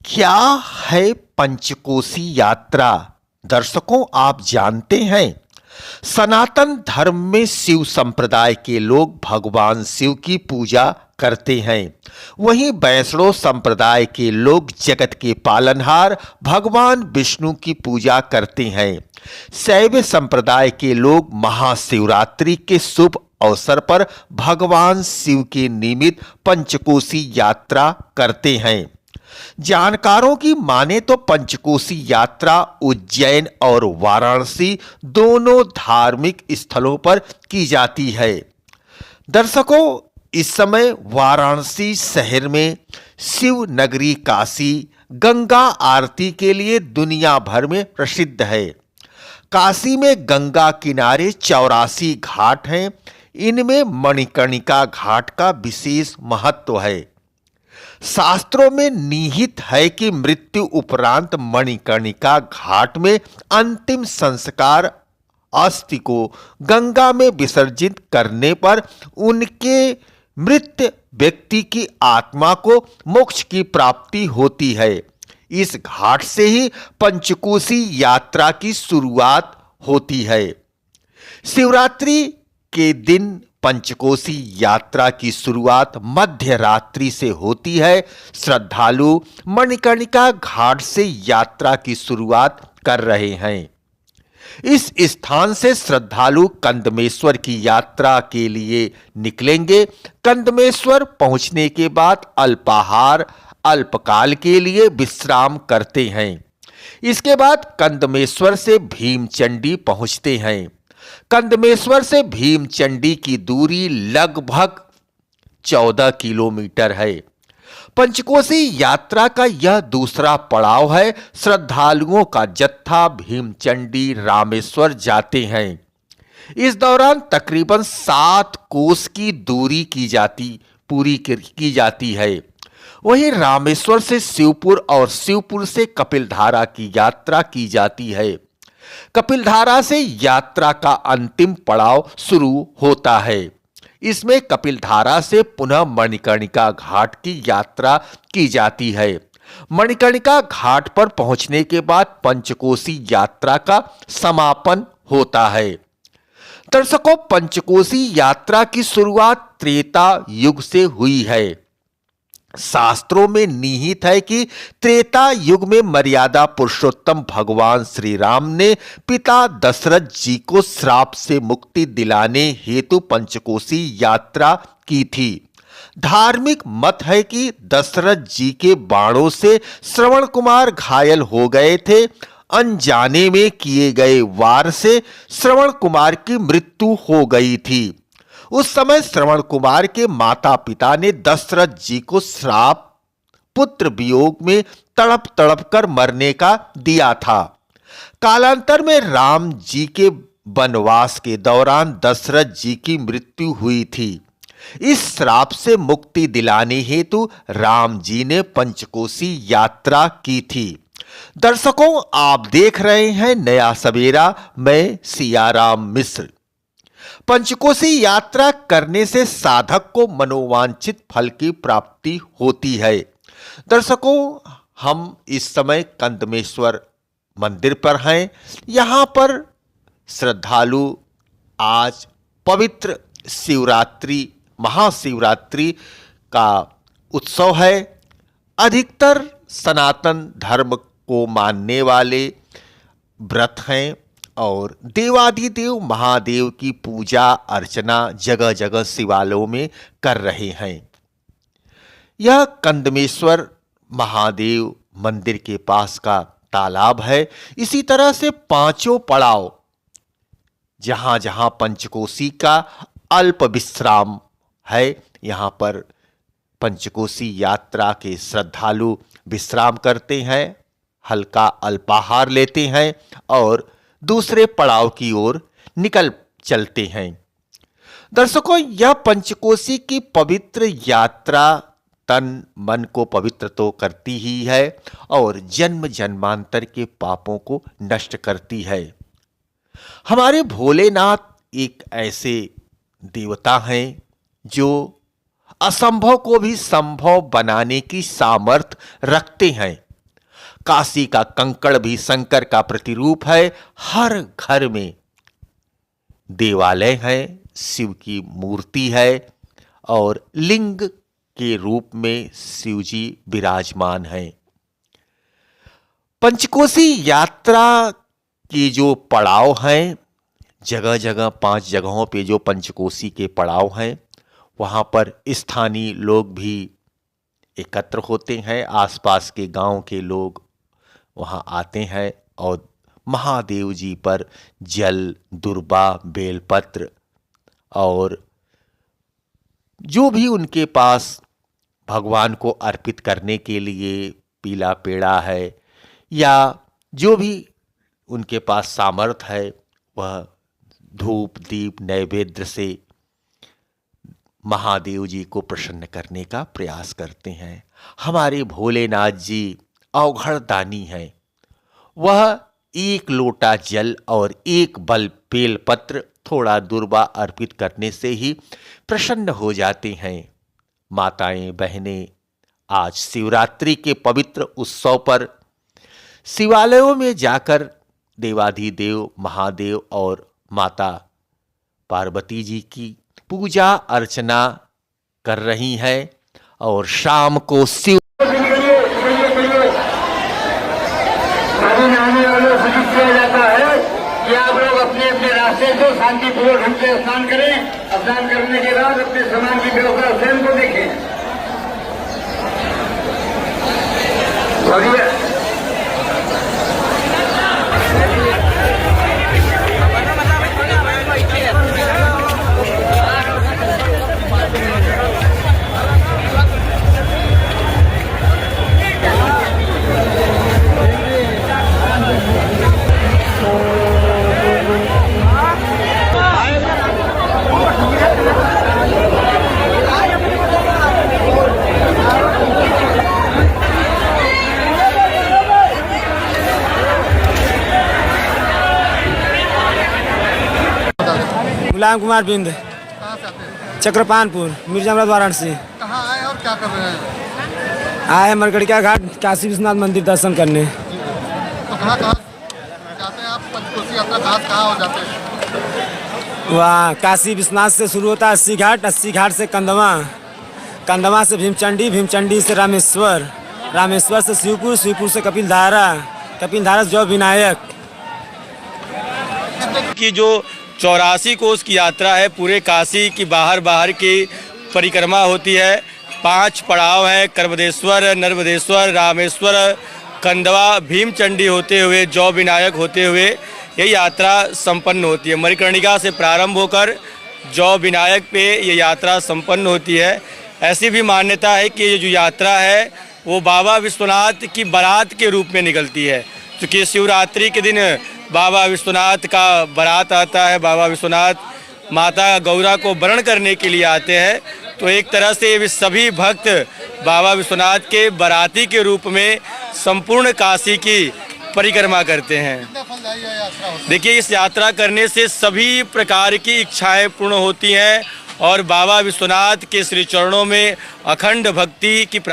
क्या है पंचकोसी यात्रा? दर्शकों, आप जानते हैं सनातन धर्म में शिव संप्रदाय के लोग भगवान शिव की पूजा करते हैं। वहीं वैष्णव संप्रदाय के लोग जगत के पालनहार भगवान विष्णु की पूजा करते हैं। शैव संप्रदाय के लोग महाशिवरात्रि के शुभ अवसर पर भगवान शिव के निमित्त पंचकोसी यात्रा करते हैं। जानकारों की माने तो पंचकोसी यात्रा उज्जैन और वाराणसी दोनों धार्मिक स्थलों पर की जाती है। दर्शकों, इस समय वाराणसी शहर में शिव नगरी काशी गंगा आरती के लिए दुनिया भर में प्रसिद्ध है। काशी में गंगा किनारे 84 घाट हैं। इनमें मणिकर्णिका घाट का विशेष महत्व है। शास्त्रों में निहित है कि मृत्यु उपरांत मणिकर्णिका घाट में अंतिम संस्कार अस्थि को गंगा में विसर्जित करने पर उनके मृत व्यक्ति की आत्मा को मोक्ष की प्राप्ति होती है। इस घाट से ही पंचकोसी यात्रा की शुरुआत होती है। शिवरात्रि के दिन पंचकोसी यात्रा की शुरुआत मध्य रात्रि से होती है। श्रद्धालु मणिकर्णिका घाट से यात्रा की शुरुआत कर रहे हैं। इस स्थान से श्रद्धालु कंदमेश्वर की यात्रा के लिए निकलेंगे। कंदमेश्वर पहुंचने के बाद अल्पाहार अल्पकाल के लिए विश्राम करते हैं। इसके बाद कंदमेश्वर से भीमचंडी पहुंचते हैं। कंदमेश्वर से भीमचंडी की दूरी लगभग 14 किलोमीटर है। पंचकोसी यात्रा का यह दूसरा पड़ाव है। श्रद्धालुओं का जत्था भीमचंडी रामेश्वर जाते हैं। इस दौरान तकरीबन 7 कोस की दूरी पूरी की जाती है। वहीं रामेश्वर से शिवपुर और शिवपुर से कपिलधारा की यात्रा की जाती है। कपिलधारा से यात्रा का अंतिम पड़ाव शुरू होता है। इसमें कपिलधारा से पुनः मणिकर्णिका घाट की यात्रा की जाती है। मणिकर्णिका घाट पर पहुंचने के बाद पंचकोसी यात्रा का समापन होता है। दर्शकों, पंचकोसी यात्रा की शुरुआत त्रेता युग से हुई है। शास्त्रों में निहित है कि त्रेता युग में मर्यादा पुरुषोत्तम भगवान श्री राम ने पिता दशरथ जी को श्राप से मुक्ति दिलाने हेतु पंचकोसी यात्रा की थी। धार्मिक मत है कि दशरथ जी के बाणों से श्रवण कुमार घायल हो गए थे। अनजाने में किए गए वार से श्रवण कुमार की मृत्यु हो गई थी। उस समय श्रवण कुमार के माता पिता ने दशरथ जी को श्राप पुत्र वियोग में तड़प तड़प कर मरने का दिया था। कालांतर में राम जी के वनवास के दौरान दशरथ जी की मृत्यु हुई थी। इस श्राप से मुक्ति दिलाने हेतु राम जी ने पंचकोसी यात्रा की थी। दर्शकों, आप देख रहे हैं नया सवेरा। मैं सियाराम मिश्र। पंचकोसी यात्रा करने से साधक को मनोवांछित फल की प्राप्ति होती है। दर्शकों, हम इस समय कंदमेश्वर मंदिर पर हैं। यहाँ पर श्रद्धालु आज पवित्र शिवरात्रि महाशिवरात्रि का उत्सव है। अधिकतर सनातन धर्म को मानने वाले व्रत हैं और देवाधिदेव महादेव की पूजा अर्चना जगह जगह शिवालयों में कर रहे हैं। यह कंदमेश्वर महादेव मंदिर के पास का तालाब है। इसी तरह से पांचों पड़ाव जहां जहां पंचकोसी का अल्प विश्राम है, यहां पर पंचकोसी यात्रा के श्रद्धालु विश्राम करते हैं, हल्का अल्पाहार लेते हैं और दूसरे पड़ाव की ओर निकल चलते हैं। दर्शकों, यह पंचकोसी की पवित्र यात्रा तन मन को पवित्र तो करती ही है और जन्म जन्मांतर के पापों को नष्ट करती है। हमारे भोलेनाथ एक ऐसे देवता हैं जो असंभव को भी संभव बनाने की सामर्थ्य रखते हैं। काशी का कंकड़ भी शंकर का प्रतिरूप है। हर घर में देवालय है, शिव की मूर्ति है और लिंग के रूप में शिव जी विराजमान हैं। पंचकोसी यात्रा की जो पड़ाव हैं, जगह जगह 5 जगहों पे जो पंचकोसी के पड़ाव हैं, वहाँ पर स्थानीय लोग भी एकत्र होते हैं। आसपास के गांव के लोग वहाँ आते हैं और महादेव जी पर जल, दुर्बा, बेलपत्र और जो भी उनके पास भगवान को अर्पित करने के लिए पीला पेड़ा है या जो भी उनके पास सामर्थ्य है, वह धूप दीप नैवेद्य से महादेव जी को प्रसन्न करने का प्रयास करते हैं। हमारे भोलेनाथ जी अवघड़ दानी हैं। वह 1 लोटा जल और 1 बल बेलपत्र, थोड़ा दुर्बा अर्पित करने से ही प्रसन्न हो जाते हैं। माताएं बहनें, आज शिवरात्रि के पवित्र उत्सव पर शिवालयों में जाकर देवाधिदेव महादेव और माता पार्वती जी की पूजा अर्चना कर रही हैं और शाम को शिव आने वालों से किया जाता है कि आप लोग अपने अपने रास्ते से शांतिपूर्वक ढंग से स्नान करें। स्नान करने के बाद अपने सामान की व्यवस्था स्वयं को देखें। गुलाम कुमार बिंद, कहाँ से आते हैं? चक्रपानपुर, मिर्जापुर, वाराणसी। कहाँ आए और क्या कर रहे हैं? आए हैं मरकड़िया घाट काशी विश्वनाथ मंदिर दर्शन करने। तो कहाँ जाते हैं आप? पंचकोसी यात्रा कहाँ हो जाते हैं? वहाँ काशी विश्वनाथ से शुरू होता है 80 घाट, 80 घाट से कंदवा, कंदवा से भीमचंडी, भीमचंडी से रामेश्वर, रामेश्वर से शिवपुर, शिवपुर से कपिलधारा, कपिलधारा से जौ विनायक की जो 84 कोस की यात्रा है। पूरे काशी की बाहर की परिक्रमा होती है। 5 पड़ाव हैं, कर्मदेश्वर, नर्मदेश्वर, रामेश्वर, कंदवा, भीमचंडी होते हुए जौ विनायक होते हुए ये यात्रा संपन्न होती है। मणिकर्णिका से प्रारंभ होकर जौ विनायक पे ये यात्रा संपन्न होती है। ऐसी भी मान्यता है कि ये जो यात्रा है वो बाबा विश्वनाथ की बारात के रूप में निकलती है, क्योंकि शिवरात्रि के दिन बाबा विश्वनाथ का बारात आता है। बाबा विश्वनाथ माता गौरा को वरण करने के लिए आते हैं, तो एक तरह से ये सभी भक्त बाबा विश्वनाथ के बाराती के रूप में संपूर्ण काशी की परिक्रमा करते हैं। देखिए, इस यात्रा करने से सभी प्रकार की इच्छाएं पूर्ण होती हैं और बाबा विश्वनाथ के श्री चरणों में अखंड भक्ति की